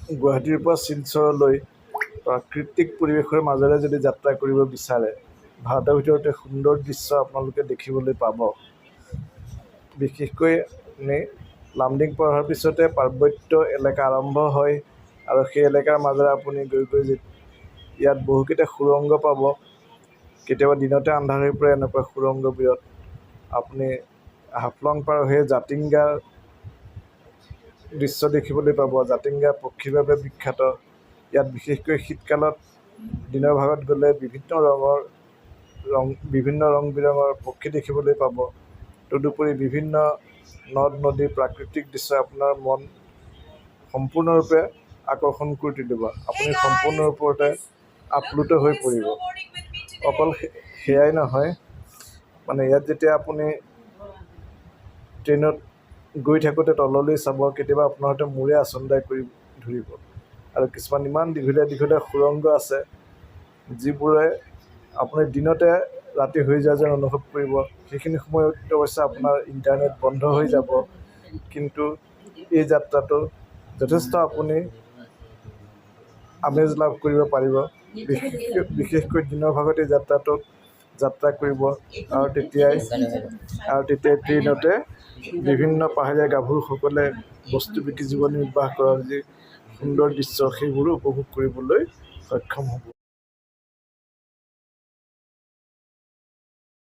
গুৱাহাটীৰ পৰা শিলচৰলৈ প্ৰাকৃতিক পৰিৱেশৰ মাজেৰে যদি যাত্ৰা কৰিব বিচাৰে, ভাৰতৰ ভিতৰতে সুন্দৰ দৃশ্য আপোনালোকে দেখিবলৈ পাব। বিশেষকৈ লামডিং পাৰ হোৱাৰ পিছতে পাৰ্বত্য এলেকা আৰম্ভ হয় আৰু সেই এলেকাৰ মাজেৰে আপুনি গৈ গৈ ইয়াত বহুকেইটা সুৰংগ পাব। কেতিয়াবা দিনতে আন্ধাৰ হৈ পৰে এনেকুৱা সুৰংগবোৰত। আপুনি হাফলং পাৰ হৈ জাতিংগাৰ দৃশ্য দেখিবলৈ পাব। জাতিংগা পক্ষীৰ বাবে বিখ্যাত। ইয়াত বিশেষকৈ শীতকালত দিনৰ ভাগত গ'লে বিভিন্ন ৰং বিৰঙৰ পক্ষী দেখিবলৈ পাব। তদুপৰি বিভিন্ন নদ নদীৰ প্ৰাকৃতিক দৃশ্যই আপোনাৰ মন সম্পূৰ্ণৰূপে আকৰ্ষণ কৰি তুলিব। আপুনি সম্পূৰ্ণৰূপে আপ্লুত হৈ পৰিব। অকল সেয়াই নহয়, ইয়াত যেতিয়া আপুনি ট্ৰেইনত গৈ থাকোঁতে তললৈ চাব, কেতিয়াবা আপোনাৰ হয়তো মূৰে আচন্দাই কৰি ধৰিব। আৰু কিছুমান ইমান দীঘলীয়া দীঘলীয়া সুৰংগ আছে, যিবোৰে আপুনি দিনতে ৰাতি হৈ যোৱা যেন অনুভৱ কৰিব। সেইখিনি সময়ত অৱশ্যে আপোনাৰ ইণ্টাৰনেট বন্ধ হৈ যাব, কিন্তু এই যাত্ৰাটো যথেষ্ট আপুনি আমেজ লাভ কৰিব পাৰিব। বিশেষকৈ দিনৰ ভাগত এই যাত্ৰাটোত যাত্ৰা কৰিব আৰু তেতিয়াই ট্ৰেইনতে বিভিন্ন পাহাৰীয়া গাভৰুসকলে বস্তু বিকি জীৱন নিৰ্বাহ কৰাৰ যি সুন্দৰ দৃশ্য, সেইবোৰো উপভোগ কৰিবলৈ সক্ষম হ'ব।